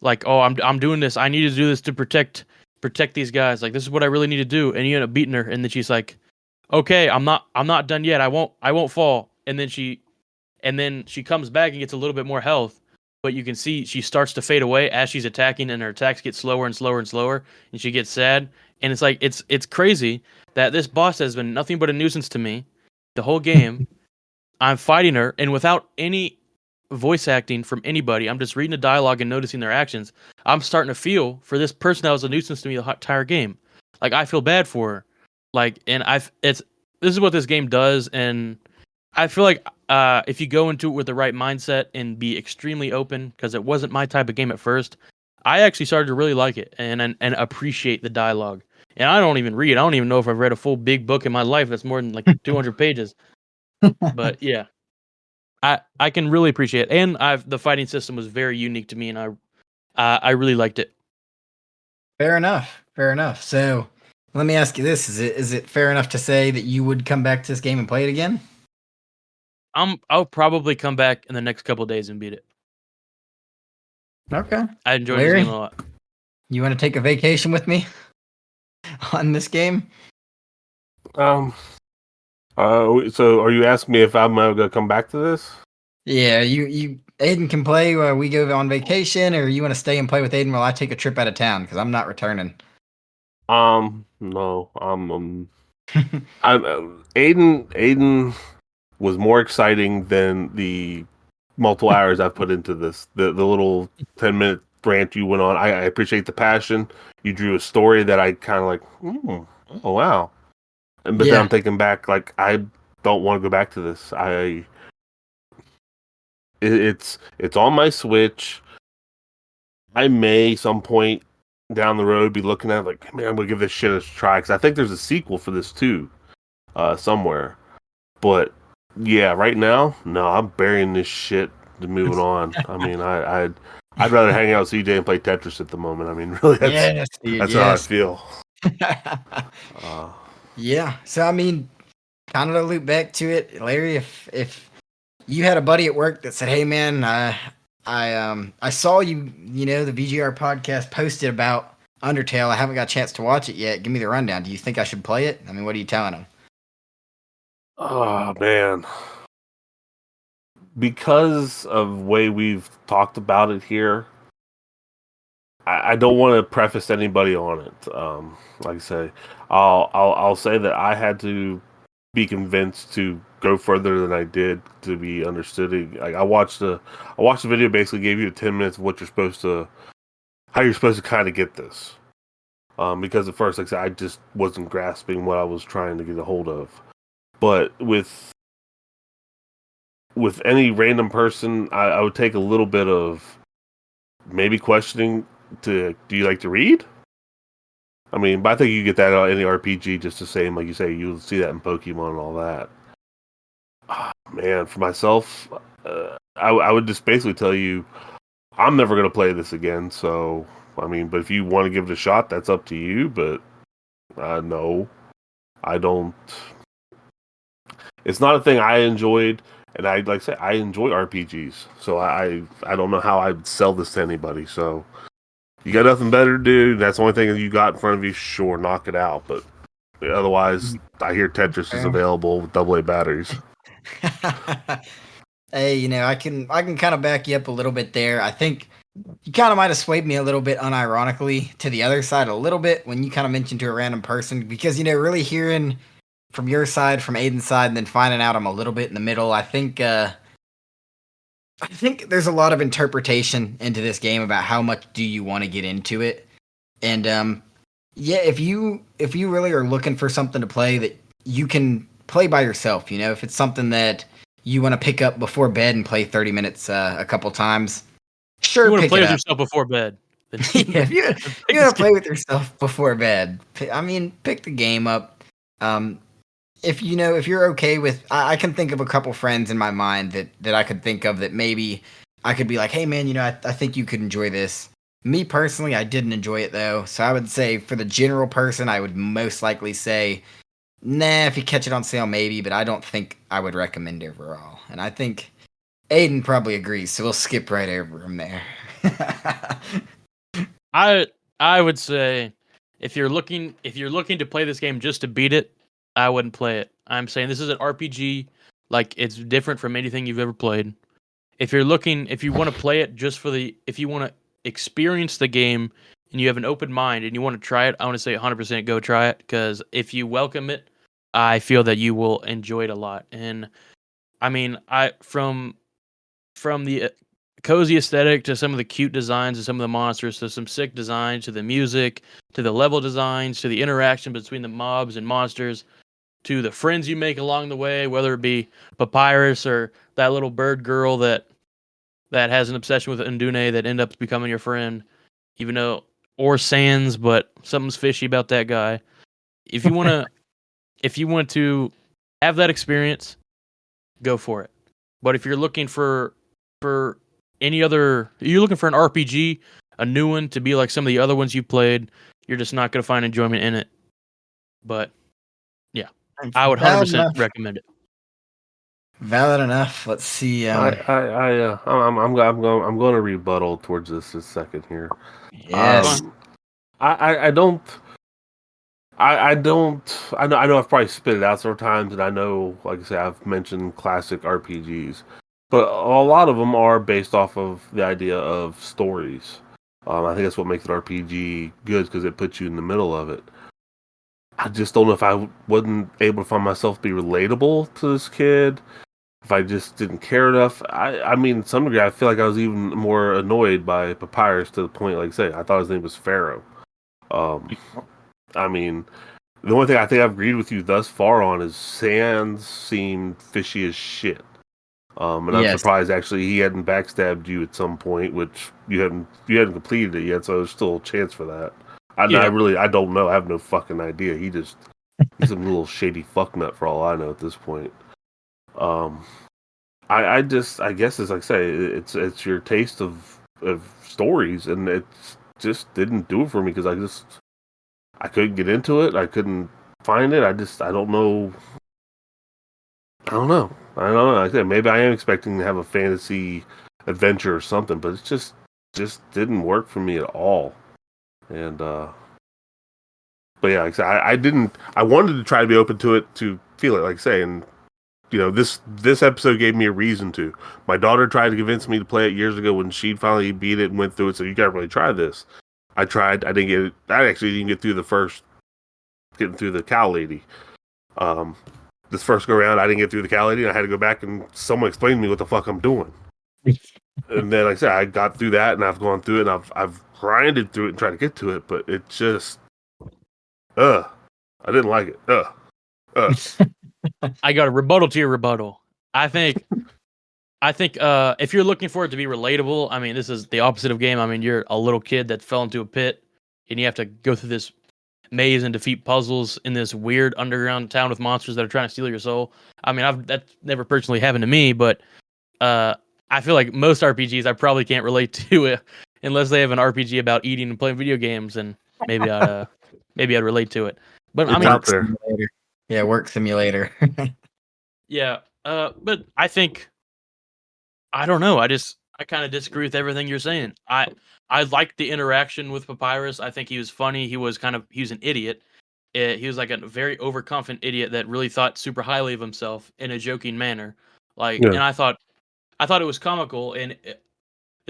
like, "Oh, I'm doing this. I need to do this to protect these guys. Like, this is what I really need to do." And you end up beating her, and then she's like, "Okay, I'm not done yet. I won't fall." And then she comes back and gets a little bit more health, but you can see she starts to fade away as she's attacking, and her attacks get slower and slower and slower, and she gets sad. And it's like it's crazy that this boss has been nothing but a nuisance to me the whole game. I'm fighting her, and without any voice acting from anybody, I'm just reading the dialogue and noticing their actions. I'm starting to feel for this person that was a nuisance to me the entire game. Like, I feel bad for her. Like, and this is what this game does, and I feel like if you go into it with the right mindset and be extremely open, because it wasn't my type of game at first, I actually started to really like it and appreciate the dialogue. And I don't even read. I don't even know if I've read a full big book in my life that's more than like 200 pages. But yeah, I can really appreciate it, and the fighting system was very unique to me, and I really liked it. Fair enough. Fair enough. So let me ask you this: is it fair enough to say that you would come back to this game and play it again? I'll probably come back in the next couple of days and beat it. Okay. I enjoyed Larry? this game a lot. You want to take a vacation with me on this game? So are you asking me if I'm gonna come back to this? Yeah, you Aiden can play while we go on vacation, or you want to stay and play with Aiden while I take a trip out of town because I'm not returning. No, Aiden was more exciting than the multiple hours I've put into this. The little 10-minute rant you went on. I appreciate the passion. You drew a story that I kind of like. Oh wow. But then I'm thinking back, like, I don't want to go back to this. It's on my Switch. I may some point down the road be looking at it like, man, I'm gonna give this shit a try because I think there's a sequel for this too, somewhere. But yeah, right now, no, I'm burying this shit and moving on. I mean, I'd rather hang out with CJ and play Tetris at the moment. I mean, really, that's how I feel. Yeah. So I mean, kind of to loop back to it, Larry. If you had a buddy at work that said, "Hey, man, I saw you the VGR podcast posted about Undertale. I haven't got a chance to watch it yet. Give me the rundown. Do you think I should play it? I mean, what are you telling him?" Oh man, because of the way we've talked about it here, I don't want to preface anybody on it. Like I say, I'll say that I had to be convinced to go further than I did to be understood. Like I watched the video, basically gave you 10 minutes of how you're supposed to kind of get this. Because at first, like I said, I just wasn't grasping what I was trying to get a hold of. But with any random person, I would take a little bit of maybe questioning do you like to read? I mean, but I think you get that in any RPG just the same, like you say, you'll see that in Pokemon and all that. Oh, man, for myself, I would just basically tell you, I'm never going to play this again, so, I mean, but if you want to give it a shot, that's up to you, but no, I don't. It's not a thing I enjoyed, and like I say, I enjoy RPGs, so I don't know how I'd sell this to anybody, so you got nothing better to do, that's the only thing you got in front of you, sure, knock it out, but otherwise, I hear Tetris is available with AA batteries. Hey, I can kind of back you up a little bit there. I think you kind of might have swayed me a little bit unironically to the other side a little bit when you kind of mentioned to a random person because really hearing from your side, from Aiden's side, and then finding out I'm a little bit in the middle. I think there's a lot of interpretation into this game about how much do you want to get into it, and yeah, if you really are looking for something to play that you can play by yourself, if it's something that you want to pick up before bed and play 30 minutes a couple times, You sure, want to pick play it with up. yourself before bed. Then Yeah, if you pick want this to play game. with yourself before bed, pick the game up. Um, if you're okay with, I can think of a couple friends in my mind that I could think of that maybe I could be like, hey man, I think you could enjoy this. Me personally, I didn't enjoy it though, so I would say for the general person, I would most likely say, nah, if you catch it on sale, maybe, but I don't think I would recommend it overall. And I think Aiden probably agrees, so we'll skip right over him there. I would say if you're looking to play this game just to beat it, I wouldn't play it. I'm saying this is an RPG, like it's different from anything you've ever played. If you want to play it just if you want to experience the game and you have an open mind and you want to try it, I want to say 100% go try it because if you welcome it, I feel that you will enjoy it a lot. And I mean, I from the cozy aesthetic to some of the cute designs of some of the monsters to some sick designs to the music to the level designs to the interaction between the mobs and monsters to the friends you make along the way, whether it be Papyrus or that little bird girl that has an obsession with Undune that end up becoming your friend, even though or Sans, but something's fishy about that guy. If you wanna if you want to have that experience, go for it. But if you're looking for you're looking for an RPG, a new one to be like some of the other ones you played, you're just not gonna find enjoyment in it. But yeah, I would Valid 100% enough. recommend it. Valid enough. Let's see. I'm going to rebuttal towards this a second here. Yes. I don't. I don't. I know I've probably spit it out several times, and I know, like I said, I've mentioned classic RPGs, but a lot of them are based off of the idea of stories. I think that's what makes an RPG good because it puts you in the middle of it. I just don't know if I wasn't able to find myself be relatable to this kid. If I just didn't care enough, I mean, to some degree, I feel like I was even more annoyed by Papyrus to the point, like I say, I thought his name was Pharaoh. Um, I mean, the only thing I think I've agreed with you thus far on is Sans seemed fishy as shit. And I'm Yes. surprised actually he hadn't backstabbed you at some point, which you hadn't completed it yet, so there's still a chance for that. Yeah. I don't know. I have no fucking idea. He's some little shady fucknut for all I know at this point. Um, I guess as I say, it's your taste of stories, and it just didn't do it for me because I couldn't get into it. I couldn't find it. I don't know. I don't know. I don't know. Like I said, maybe I am expecting to have a fantasy adventure or something, but it just didn't work for me at all. And but yeah, like I said, I didn't. I wanted to try to be open to it to feel it, like I say, and this episode gave me a reason to. My daughter tried to convince me to play it years ago when she finally beat it and went through it. So you gotta really try this. I tried. I didn't get it. I actually didn't get through getting through the cow lady. Um, this first go around, I didn't get through the cow lady. And I had to go back and someone explain to me what the fuck I'm doing. And then, like I said, I got through that, and I've gone through it, and I've grinded through it and tried to get to it, but it just, I didn't like it. I got a rebuttal to your rebuttal. I think if you're looking for it to be relatable, I mean, this is the opposite of game. I mean, you're a little kid that fell into a pit, and you have to go through this maze and defeat puzzles in this weird underground town with monsters that are trying to steal your soul. I mean, that's never personally happened to me, but I feel like most RPGs I probably can't relate to it unless they have an RPG about eating and playing video games, and maybe I'd relate to it. But I It's mean, out there. Simulator. Yeah, work simulator. yeah. But I don't know. I kind of disagree with everything you're saying. I liked the interaction with Papyrus. I think he was funny. He was an idiot. He was like a very overconfident idiot that really thought super highly of himself in a joking manner. Like, Yeah. and I thought it was comical, and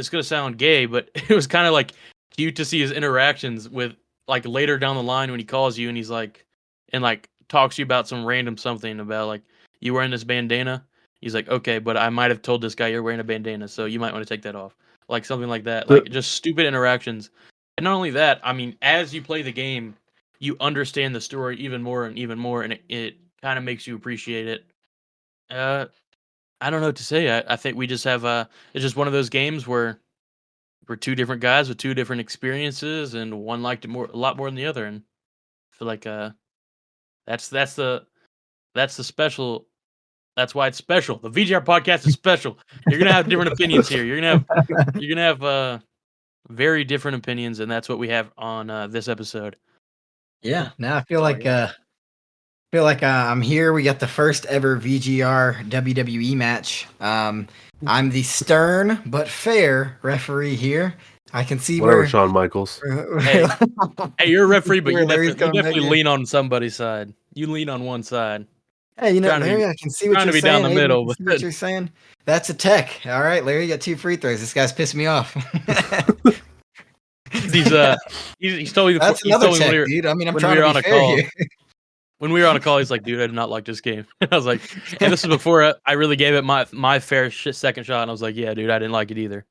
it's gonna sound gay, but it was kind of like cute to see his interactions with like later down the line when he calls you and he's like and like talks to you about some random something about like you wearing this bandana. He's like, okay, but I might have told this guy you're wearing a bandana, so you might want to take that off, like something like that, like just stupid interactions. And not only that, I mean, as you play the game, you understand the story even more and even more, and it kind of makes you appreciate it. I don't know what to say. I think we just have it's just one of those games where we're two different guys with two different experiences, and one liked it a lot more than the other. And I feel like that's that's the special. That's why it's special. The VGR podcast is special. You're gonna have different opinions here. You're gonna have very different opinions, and that's what we have on this episode. Yeah. Now I feel Oh, like yeah. I'm here. We got the first ever VGR WWE match. I'm the stern but fair referee here. I can see Whatever, where. Shawn Michaels. Hey, you're a referee, but Where you Larry's definitely, coming back here. lean on somebody's side. You lean on one side. Hey, Trying to be- Larry, I can see what trying to you're be saying. down the Aiden, I middle, can see but- what you're saying. That's a tech. All right, Larry, you got 2 free throws. This guy's pissing me off. He's totally That's he's another totally tech, when dude. I mean, I'm when trying we were to on be a fair call. here. When we were on a call, he's like, "Dude, I did not like this game." I was like, and this is before I really gave it my fair second shot. And I was like, "Yeah, dude, I didn't like it either."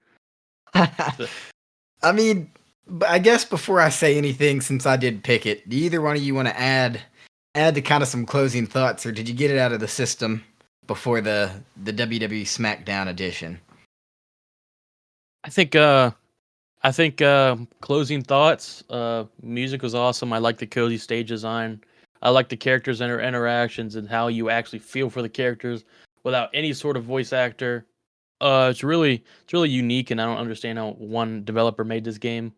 I mean, but I guess before I say anything, since I did pick it, do either one of you want to add to kind of some closing thoughts, or did you get it out of the system before the WWE SmackDown edition? I think closing thoughts. Music was awesome. I like the cozy stage design. I like the characters and their interactions and how you actually feel for the characters without any sort of voice actor. It's really unique, and I don't understand how one developer made this game.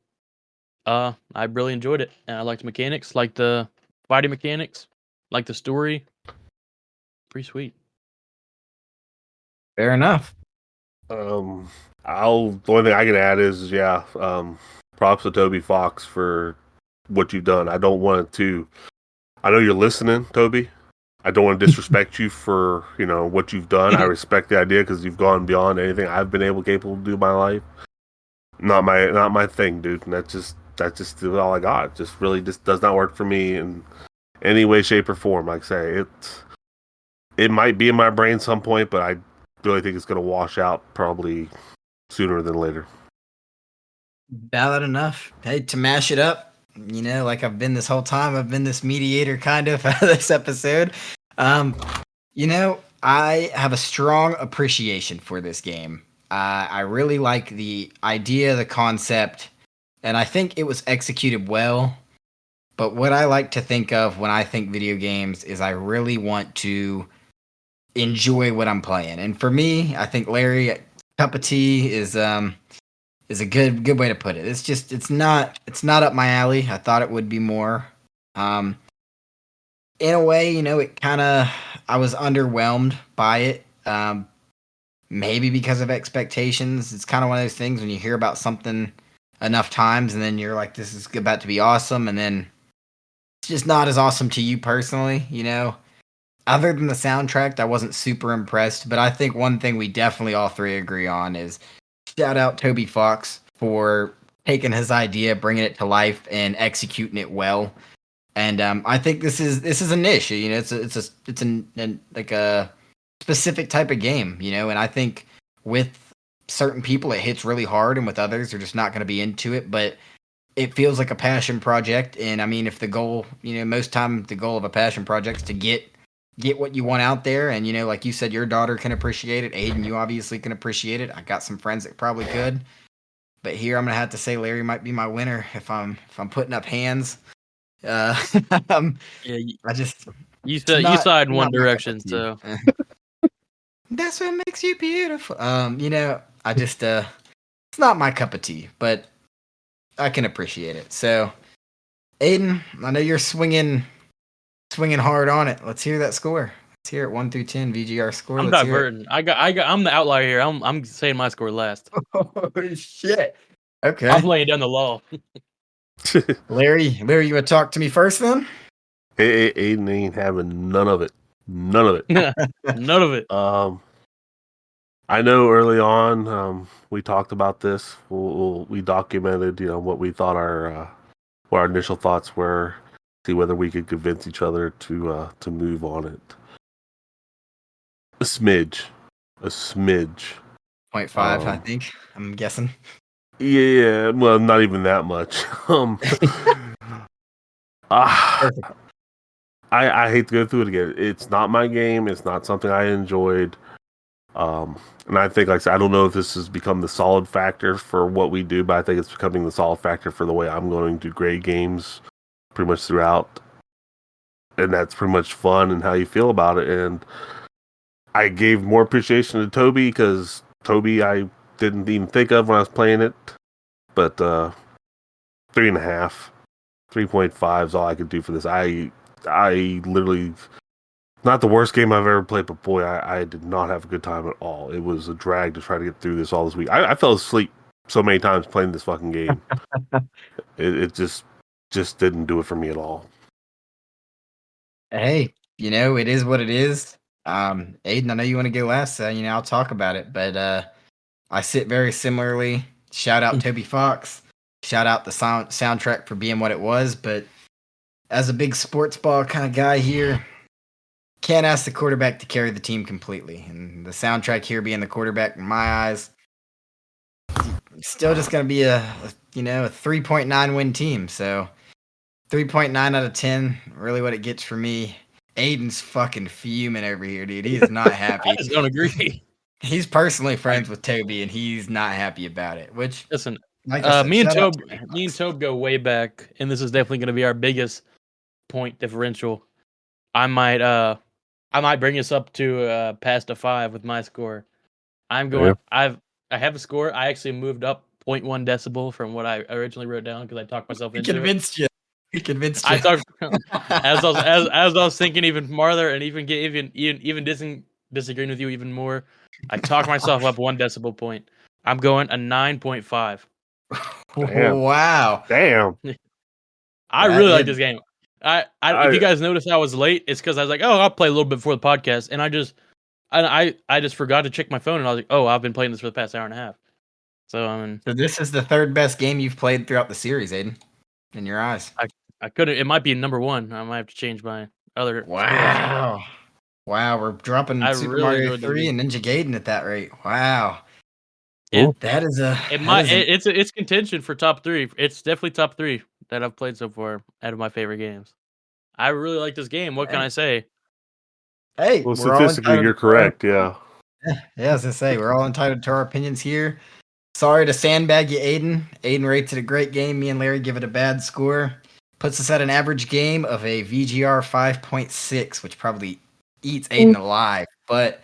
I really enjoyed it, and I liked the mechanics, like the fighting mechanics, like the story. Pretty sweet. Fair enough. The only thing I can add is props to Toby Fox for what you've done. I don't want to. I know you're listening, Toby. I don't want to disrespect you for what you've done. I respect the idea because you've gone beyond anything I've been capable to do in my life. Not my thing, dude. And that's just all I got. It just does not work for me in any way, shape, or form. Like I say, it might be in my brain some point, but I really think it's going to wash out probably sooner than later. Valid enough. Hey, to mash it up, like I've been this whole time, I've been this mediator kind of this episode. I have a strong appreciation for this game. I really like the idea, the concept, and I think it was executed well. But what I like to think of when I think video games is I really want to enjoy what I'm playing. And for me, I think Larry, cup of tea is a good way to put it. It's not up my alley. I thought it would be more. In a way, I was underwhelmed by it. Maybe because of expectations. It's kind of one of those things when you hear about something enough times and then you're like, this is about to be awesome, and then it's just not as awesome to you personally, Other than the soundtrack, I wasn't super impressed, but I think one thing we definitely all three agree on is shout out Toby Fox for taking his idea, bringing it to life, and executing it well. And I think this is a niche. It's a specific type of game. And I think with certain people it hits really hard, and with others they're just not going to be into it. But it feels like a passion project, and I mean, if the goal, most time the goal of a passion project is to get what you want out there, and like you said, your daughter can appreciate it. Aiden, you obviously can appreciate it. I got some friends that probably could, but here I'm gonna have to say Larry might be my winner if I'm putting up hands. Yeah, I just you side in one direction, so that's what makes you beautiful. I just it's not my cup of tea, but I can appreciate it. So, Aiden, I know you're swinging hard on it. Let's hear that score. Let's hear it 1 through 10 VGR score. I'm Let's hear it. diverting. I'm the outlier here. I'm saying my score last. Oh shit. Okay. I'm laying down the law. Larry, you want to talk to me first then? Aiden ain't having none of it. None of it. None of it. I I know early on we talked about this. We documented, what we thought what our initial thoughts were. See whether we could convince each other to move on it. A smidge, a smidge. 0.5, I think. I'm guessing. Yeah, well, not even that much. Ah, Perfect. I hate to go through it again. It's not my game. It's not something I enjoyed. And I think, like I said, I don't know if this has become the solid factor for what we do, but I think it's becoming the solid factor for the way I'm going to grade games pretty much throughout. And that's pretty much fun and how you feel about it. And I gave more appreciation to Toby because Toby I didn't even think of when I was playing it. But 3.5, 3.5 is all I could do for this. I literally, not the worst game I've ever played, but boy, I did not have a good time at all. It was a drag to try to get through this all this week. I fell asleep so many times playing this fucking game. it just didn't do it for me at all. Hey, it is what it is. Aiden, I know you want to go last, so I'll talk about it. But I sit very similarly. Shout out Toby Fox. Shout out the soundtrack for being what it was. But as a big sports ball kind of guy here, can't ask the quarterback to carry the team completely. And the soundtrack here being the quarterback in my eyes, still just going to be a 3.9 win team. So 3.9 out of 10, really what it gets for me. Aiden's fucking fuming over here, dude. He is not happy. I just don't agree. He's personally friends with Toby, and he's not happy about it. Which, Listen, like I said, me and shout out Tobe, Toby me and Fox. Tobe go way back, and this is definitely going to be our biggest point differential. I might bring us up to past a 5 with my score. I'm going. Yeah. I have a score. I actually moved up 0.1 decibel from what I originally wrote down because I talked myself He into it. convinced you. He convinced you. I talked as I was thinking even farther and even disagreeing with you even more. I talked myself up 1 decibel point. I'm going a 9.5. Damn. Wow. Damn. I That really like is- this game. If you guys notice I was late, it's because I was like, oh, I'll play a little bit before the podcast, and I just forgot to check my phone, and I was like, oh, I've been playing this for the past hour and a half. So I mean, So this is the third best game you've played throughout the series, Aiden, in your eyes. I couldn't. It might be number 1. I might have to change my other scores. Wow. Wow, we're dropping I Super really Mario enjoyed this 3 game. and Ninja Gaiden at that rate. Wow. It That is a it that might is an- it's contention for top 3. It's definitely top 3 that I've played so far out of my favorite games. I really like this game. What can I say? Hey, Well, we're all statistically, entitled you're to our correct. Yeah. Yeah, as I say, we're all entitled to our opinions here. Sorry to sandbag you, Aiden. Aiden rates it a great game. Me and Larry give it a bad score. Puts us at an average game of a VGR 5.6, which probably eats Aiden alive. But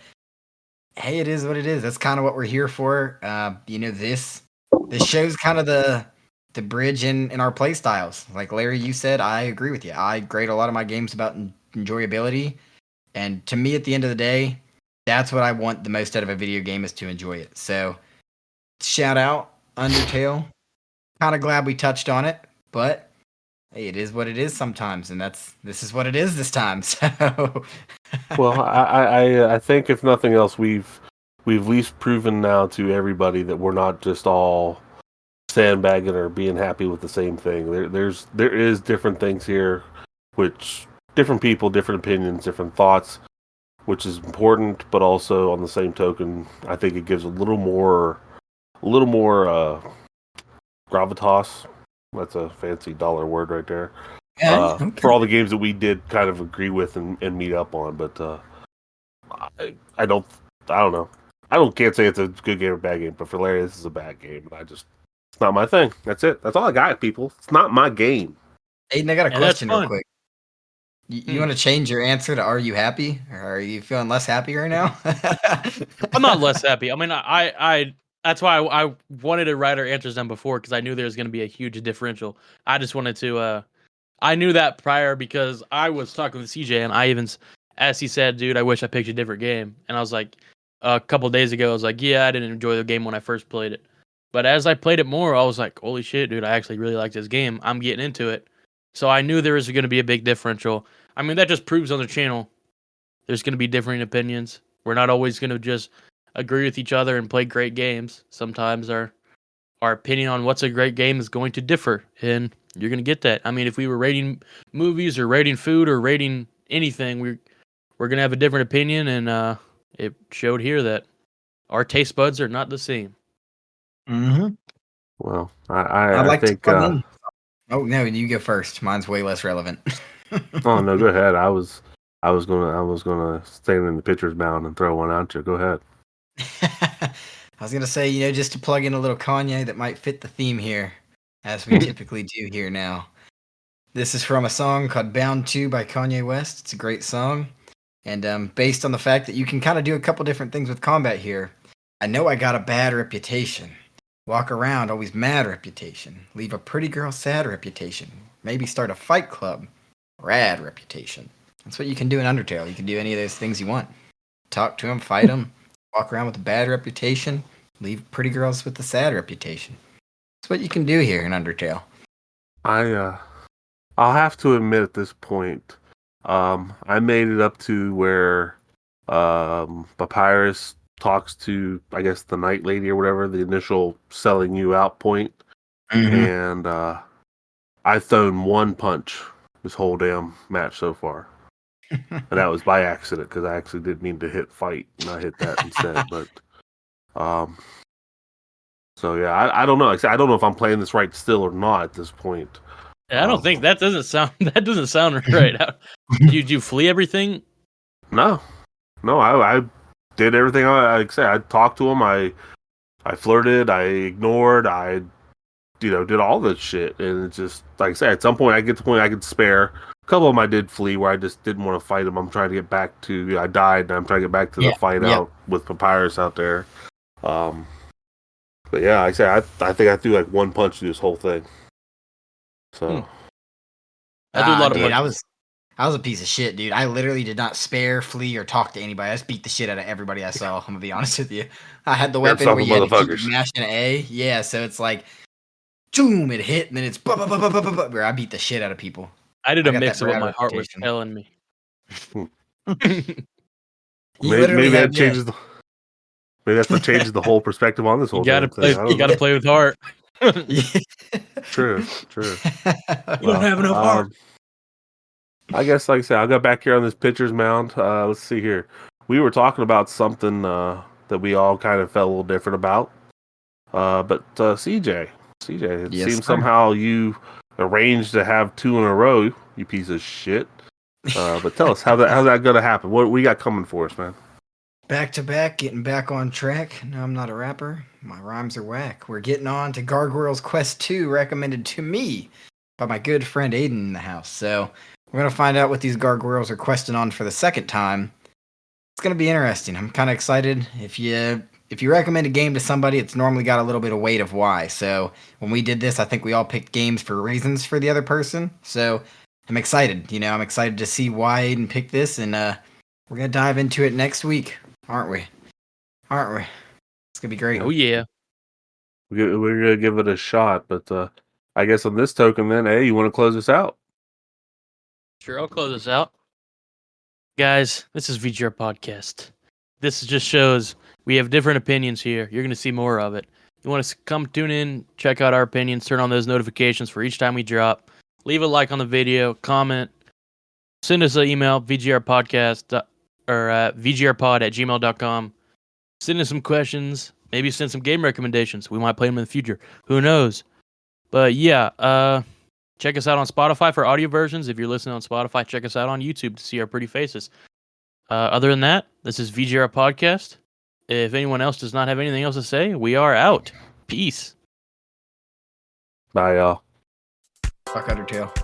hey, it is what it is. That's kind of what we're here for. This shows kind of the bridge in our play styles. Like Larry, you said, I agree with you. I grade a lot of my games about enjoyability, and to me, at the end of the day, that's what I want the most out of a video game is to enjoy it. So, shout out Undertale. Kind of glad we touched on it, but hey, it is what it is sometimes, and this is what it is this time. So, Well, I think if nothing else, we've at least proven now to everybody that we're not just all sandbagging or being happy with the same thing. There is different things here, which different people, different opinions, different thoughts, which is important. But also on the same token, I think it gives a little more gravitas. That's a fancy dollar word right there. For all the games that we did kind of agree with and meet up on, but I don't know. Can't say it's a good game or bad game, but for Larry, this is a bad game, and it's not my thing. That's it. That's all I got, people. It's not my game. Aiden, I got a And that's question real fun. quick. You want to change your answer to "Are you happy?" or are you feeling less happy right now? I'm not less happy. I mean, I that's why I wanted to write our answers down before because I knew there was going to be a huge differential. I just wanted to. I knew that prior because I was talking with CJ and as he said, dude, I wish I picked a different game. And I was like, a couple days ago, I was like, yeah, I didn't enjoy the game when I first played it. But as I played it more, I was like, holy shit, dude, I actually really like this game. I'm getting into it. So I knew there was going to be a big differential. I mean, that just proves on the channel there's going to be differing opinions. We're not always going to just agree with each other and play great games, sometimes our opinion on what's a great game is going to differ, and you're going to get that. I mean, if we were rating movies or rating food or rating anything, we're going to have a different opinion, and it showed here that our taste buds are not the same. Mm-hmm. Well, I'd I like to think. plug in. Oh no, you go first. Mine's way less relevant. Oh no, go ahead. I was gonna stand in the pitcher's mound and throw one out you. Go ahead. I was gonna say, just to plug in a little Kanye that might fit the theme here, as we typically do here now. This is from a song called "Bound 2" by Kanye West. It's a great song, and based on the fact that you can kind of do a couple different things with combat here. I know I got a bad reputation. Walk around always mad reputation. Leave a pretty girl sad reputation. Maybe start a fight club. Rad reputation. That's what you can do in Undertale. You can do any of those things you want. Talk to them, fight them, walk around with a bad reputation, leave pretty girls with a sad reputation. That's what you can do here in Undertale. I'll have to admit at this point, I made it up to where Papyrus talks to, I guess, the Night Lady or whatever, the initial selling you out point, and I've thrown one punch this whole damn match so far. And that was by accident, because I actually did mean to hit fight, and I hit that instead. But, so yeah, I don't know. Like I said, I don't know if I'm playing this right still or not at this point. I don't think that doesn't sound right. Did you flee everything? No, I did everything. Like I said, I talked to him. I flirted. I ignored. I did all this shit, and it's just like I said. At some point, I get to the point I could spare. A couple of them I did flee, where I just didn't want to fight them. I'm trying to get back to. I died, and I'm trying to get back to the fight out with Papyrus out there. But yeah, like I said, I think I threw like one punch through this whole thing. So I do a lot of dude, punches. I was a piece of shit, dude. I literally did not spare, flee, or talk to anybody. I just beat the shit out of everybody I saw. I'm gonna be honest with you. I had the weapon where you had to keep mashing A. Yeah, so it's like, boom, it hit, and then it's where I beat the shit out of people. I did a mix of what my heart was telling me. Maybe that changes the. Maybe that's what changes the whole perspective on this whole thing. You gotta play with heart. True. You don't have enough heart. I guess, like I said, I'll go back here on this pitcher's mound. Let's see here. We were talking about something that we all kind of felt a little different about. But CJ, it seems somehow you arranged to have two in a row, you piece of shit. But tell us, how's that going to happen? What we got coming for us, man? Back to back, getting back on track. No, I'm not a rapper. My rhymes are whack. We're getting on to Gargoyles Quest 2, recommended to me by my good friend Aiden in the house. So we're going to find out what these gargoyles are questing on for the second time. It's going to be interesting. I'm kind of excited. If you recommend a game to somebody, it's normally got a little bit of weight of why. So when we did this, I think we all picked games for reasons for the other person. So I'm excited. I'm excited to see why Aiden picked this, and we're going to dive into it next week. Aren't we? It's going to be great. Oh, yeah. We're going to give it a shot, but I guess on this token then, hey, you want to close this out? Sure, I'll close this out. Guys, this is VGR Podcast. This just shows we have different opinions here. You're going to see more of it. You want to come tune in, check out our opinions, turn on those notifications for each time we drop. Leave a like on the video, comment, send us an email, VGRpodcast, or VGRpod@gmail.com. Send us some questions, maybe send some game recommendations. We might play them in the future. Who knows? But yeah, check us out on Spotify for audio versions. If you're listening on Spotify, check us out on YouTube to see our pretty faces. Other than that, this is VGR Podcast. If anyone else does not have anything else to say, we are out. Peace. Bye, y'all. Fuck Undertale.